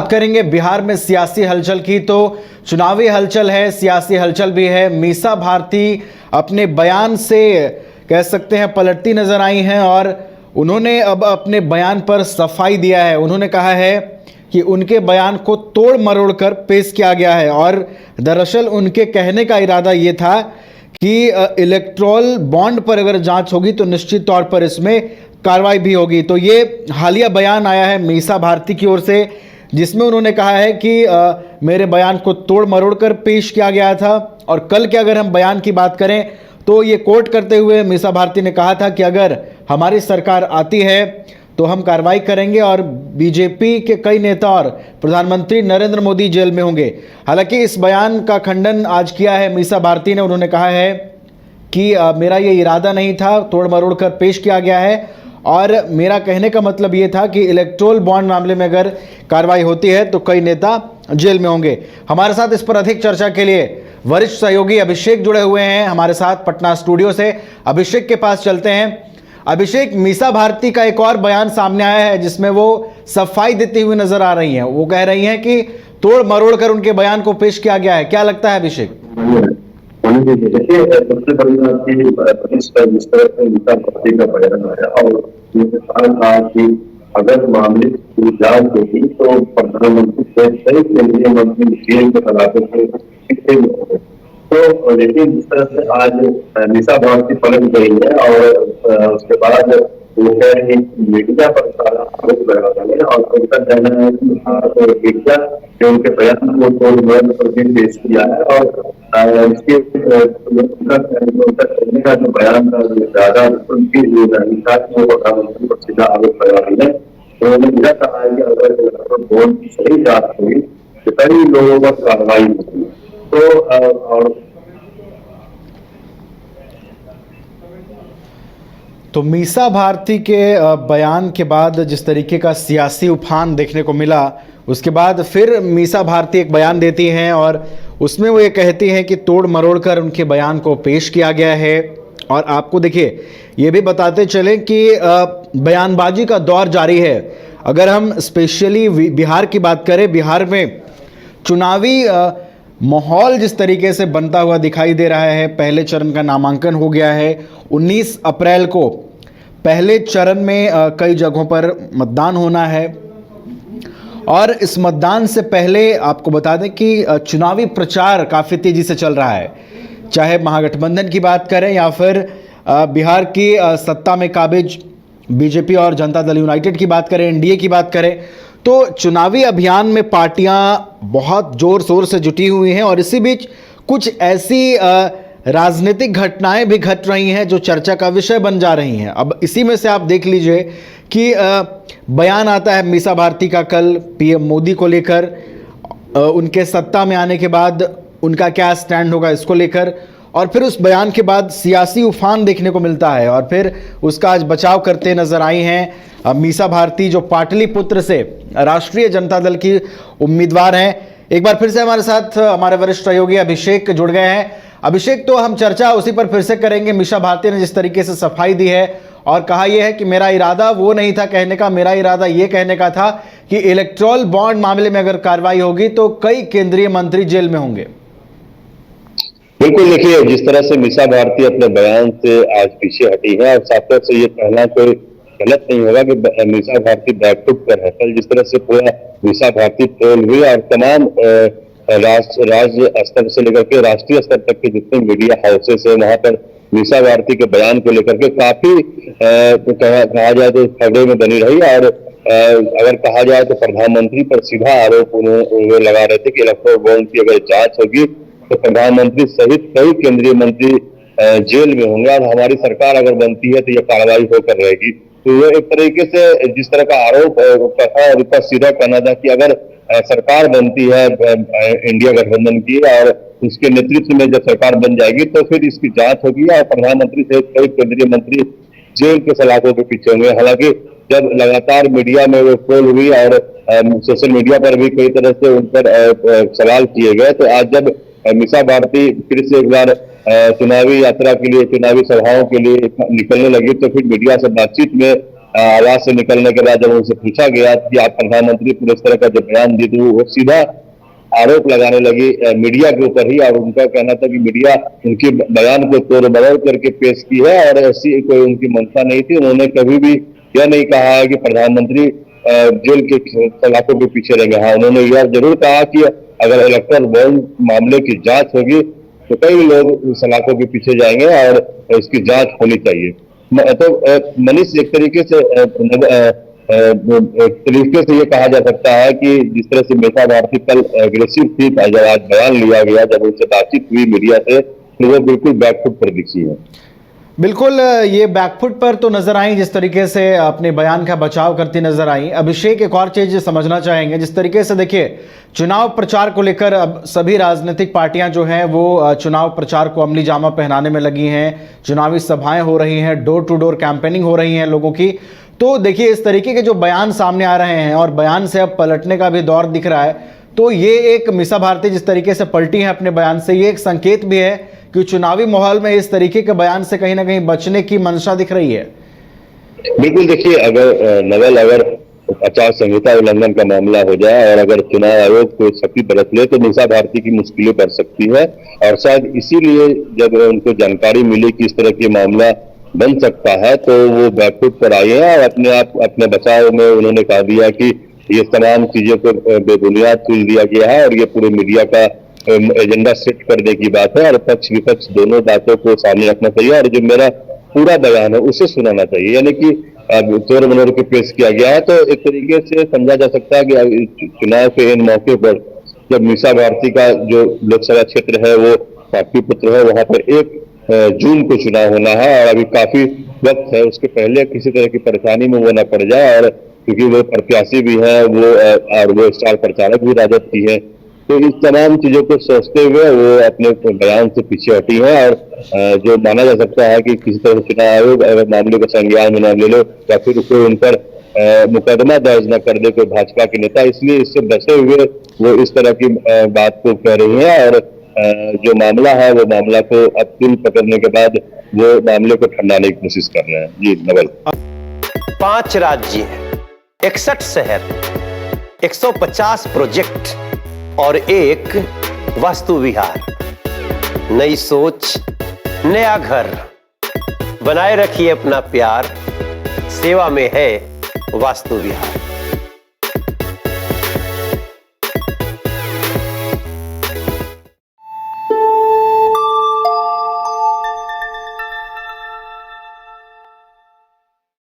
बात करेंगे बिहार में सियासी हलचल की, तो चुनावी हलचल है, सियासी हलचल भी है। मीसा भारती अपने बयान से कह सकते हैं पलटती नजर आई हैं और उन्होंने अब अपने बयान पर सफाई दिया है। उन्होंने कहा है कि उनके बयान को तोड़ मरोड़ कर पेश किया गया है और दरअसल उनके कहने का इरादा ये था कि इलेक्टोरल बॉन्ड पर अगर जांच होगी तो निश्चित तौर पर इसमें कार्रवाई भी होगी। तो ये हालिया बयान आया है मीसा भारती की ओर से, जिसमें उन्होंने कहा है कि मेरे बयान को तोड़ मरोड़ कर पेश किया गया था। और कल के अगर हम बयान की बात करें तो ये कोट करते हुए मीसा भारती ने कहा था कि अगर हमारी सरकार आती है तो हम कार्रवाई करेंगे और बीजेपी के कई नेता और प्रधानमंत्री नरेंद्र मोदी जेल में होंगे। हालांकि इस बयान का खंडन आज किया है मीसा भारती ने। उन्होंने कहा है कि मेरा ये इरादा नहीं था, तोड़ मरोड़ कर पेश किया गया है और मेरा कहने का मतलब ये था कि इलेक्टोरल बॉन्ड मामले में अगर कार्रवाई होती है तो कई नेता जेल में होंगे। हमारे साथ इस पर अधिक चर्चा के लिए वरिष्ठ सहयोगी अभिषेक जुड़े हुए हैं हमारे साथ पटना स्टूडियो से। अभिषेक के पास चलते हैं। अभिषेक, मीसा भारती का एक और बयान सामने आया है जिसमें वो सफाई देती हुई नजर आ रही हैं। वो कह रही हैं कि तोड़ मरोड़ कर उनके बयान को पेश किया गया है। क्या लगता है अभिषेक? देखिए, सबसे बड़ी बात की जिस तरह से मीसा भारती का बयान आया और कहा कि अगर मामले की जांच होगी तो प्रधानमंत्री से कई केंद्रीय मंत्री जेल के खिलाफ तो लेकिन जिस तरह से आज मीसा भारती पलट गई है और उसके बाद वो कह रहे हैं कि मीडिया पर सारा आरोप लगा रहे हैं और उनका कहना है कि मीडिया ने उनके बयान को तोड़ पर भी पेश किया है और इसके उनका कहने का जो बयान था ज्यादा उनकी जो प्रधानमंत्री पर सीधा आरोप लगा रही है। तो उन्होंने यह कहा है कि अगर बोर्ड की सही जांच हुई तो कई लोगों पर कार्रवाई होगी। तो मीसा भारती के बयान के बाद जिस तरीके का सियासी उफान देखने को मिला, उसके बाद फिर मीसा भारती एक बयान देती हैं और उसमें वो ये कहती हैं कि तोड़ मरोड़ कर उनके बयान को पेश किया गया है। और आपको देखिए ये भी बताते चलें कि बयानबाजी का दौर जारी है। अगर हम स्पेशली बिहार की बात करें, बिहार में चुनावी माहौल जिस तरीके से बनता हुआ दिखाई दे रहा है, पहले चरण का नामांकन हो गया है 19 अप्रैल को। पहले चरण में कई जगहों पर मतदान होना है और इस मतदान से पहले आपको बता दें कि चुनावी प्रचार काफ़ी तेज़ी से चल रहा है। चाहे महागठबंधन की बात करें या फिर बिहार की सत्ता में काबिज बीजेपी और जनता दल यूनाइटेड की बात करें, एनडीए की बात करें, तो चुनावी अभियान में पार्टियां बहुत जोर शोर से जुटी हुई हैं और इसी बीच कुछ ऐसी राजनीतिक घटनाएं भी घट रही हैं जो चर्चा का विषय बन जा रही हैं। अब इसी में से आप देख लीजिए कि बयान आता है मीसा भारती का कल पीएम मोदी को लेकर, उनके सत्ता में आने के बाद उनका क्या स्टैंड होगा इसको लेकर, और फिर उस बयान के बाद सियासी उफान देखने को मिलता है और फिर उसका आज बचाव करते नजर आई हैं मीसा भारती, जो पाटलिपुत्र से राष्ट्रीय जनता दल की उम्मीदवार हैं। एक बार फिर से हमारे साथ हमारे वरिष्ठ सहयोगी अभिषेक जुड़ गए हैं। अभिषेक, तो हम चर्चा उसी पर फिर से करेंगे। मीसा भारती ने जिस तरीके से सफाई दी है और कहा यह है कि मेरा इरादा वो नहीं था कहने का, मेरा इरादा ये कहने का था कि इलेक्टोरल बॉन्ड मामले में अगर कार्रवाई होगी तो कई केंद्रीय मंत्री जेल में होंगे। बिल्कुल, देखिए जिस तरह से मीसा भारती अपने बयान से आज पीछे हटी है और साथ से ये कहना कोई गलत नहीं होगा कि मीसा भारती बैकफुट पर है। कल जिस तरह से पूरा मीसा भारती ट्रोल हुई और तमाम राज्य स्तर से लेकर के राष्ट्रीय स्तर तक के जितने मीडिया हाउसेस है वहां पर मीसा भारती के बयान को लेकर के काफी कहा जाए तो खबरें में बनी रही। और अगर कहा जाए तो प्रधानमंत्री पर सीधा आरोप उन्हें लगा रहे थे कि इलेक्टोरल बॉन्ड की अगर जांच होगी तो प्रधानमंत्री सहित कई केंद्रीय मंत्री जेल में होंगे और हमारी सरकार अगर बनती है तो यह कार्रवाई होकर रहेगी। तो ये एक तरीके से जिस तरह का आरोप था और उसका सीधा कहना था कि अगर सरकार बनती है इंडिया गठबंधन की और उसके नेतृत्व में जब सरकार बन जाएगी तो फिर इसकी जांच होगी और प्रधानमंत्री सहित कई केंद्रीय मंत्री जेल के सलाखों के पीछे होंगे। हालांकि जब लगातार मीडिया में वो ट्रोल हुई और सोशल मीडिया पर भी कई तरह से उन पर सवाल किए गए, तो आज जब मीसा भारती फिर से एक बार चुनावी यात्रा के लिए, चुनावी सभाओं के लिए निकलने लगी तो फिर मीडिया से बातचीत में आवाज से निकलने के बाद जब उनसे पूछा गया कि आप प्रधानमंत्री पूरे इस तरह का जब बयान दी, तो वो सीधा आरोप लगाने लगी मीडिया के ऊपर ही, और उनका कहना था कि मीडिया उनके बयान को तोड़ मरोड़ करके पेश की है और ऐसी कोई उनकी मंशा नहीं थी। उन्होंने कभी भी यह नहीं कहा है कि प्रधानमंत्री जेल के सलाखों के पीछे रहेंगे। हाँ, उन्होंने यह जरूर कहा कि अगर इलेक्टोरल बॉन्ड मामले की जांच होगी तो कई लोग सलाखों के पीछे जाएंगे और इसकी जांच होनी चाहिए। तो मनीष, एक तरीके से ये कहा जा सकता है कि जिस तरह से मीसा भारती कल एग्रेसिव थी, जब आज बयान लिया गया, जब उनसे बातचीत हुई मीडिया से, तो वो बिल्कुल बैकफुट पर दिखी है। बिल्कुल, ये बैकफुट पर तो नजर आई, जिस तरीके से अपने बयान का बचाव करती नजर आई। अभिषेक, एक और चीज समझना चाहेंगे, जिस तरीके से देखिए चुनाव प्रचार को लेकर अब सभी राजनीतिक पार्टियां जो हैं वो चुनाव प्रचार को अमली जामा पहनाने में लगी हैं, चुनावी सभाएं हो रही हैं, डोर टू डोर कैंपेनिंग हो रही हैं लोगों की। तो देखिए इस तरीके के जो बयान सामने आ रहे हैं और बयान से अब पलटने का भी दौर दिख रहा है, तो ये एक मीसा भारती जिस तरीके से पलटी है अपने बयान से, ये एक संकेत भी है कि चुनावी माहौल में इस तरीके के बयान से कहीं ना कहीं बचने की मंशा दिख रही है। बिल्कुल, देखिए अगर आचार संहिता उल्लंघन का मामला हो जाए और अगर चुनाव आयोग कोई सख्ती बरत ले तो मीसा भारती की मुश्किलें बढ़ सकती है। और शायद इसीलिए जब उनको जानकारी मिली कि इस तरह की मामला बन सकता है तो वो बैकफुट पर आए हैं और अपने बचाव में उन्होंने कहा दिया कि ये तमाम चीजों को बेबुनियाद तुल दिया गया है और ये पूरे मीडिया का एजेंडा सेट करने की बात है और पक्ष विपक्ष दोनों बातों को सामने रखना चाहिए और जो मेरा पूरा बयान है उसे सुनाना चाहिए। यानी कि तोड़ मरोड़ के पेश किया गया है। तो एक तरीके से समझा जा सकता है कि चुनाव के इन मौके पर जब मीसा भारती का जो लोकसभा क्षेत्र है वो पाटलिपुत्र है, वहां पर 1 जून को चुनाव होना है और अभी काफी वक्त है, उसके पहले किसी तरह की परेशानी में वो न पड़ जाए। और क्योंकि वो प्रत्याशी भी है वो स्टार प्रचारक भी राजद की है, तो इस तमाम चीजों को सोचते हुए वो अपने बयान से पीछे हटी है। और जो माना जा सकता है कि किसी तरह चुनाव आयोग अगर मामले को संज्ञान में न ले लो या फिर कोई उन पर मुकदमा दर्ज न कर दे कोई भाजपा के नेता, इसलिए इससे बचे हुए वो इस तरह की बात को कह रही है। और जो मामला है वो मामला को अब तिल पकड़ने के बाद वो मामले को ठंडाने की कोशिश कर रहे हैं। जी नवल। 5 राज्य, 61 शहर, 150 प्रोजेक्ट और 1 वास्तु विहार। नई सोच, नया घर। बनाए रखिए अपना प्यार, सेवा में है वास्तु विहार।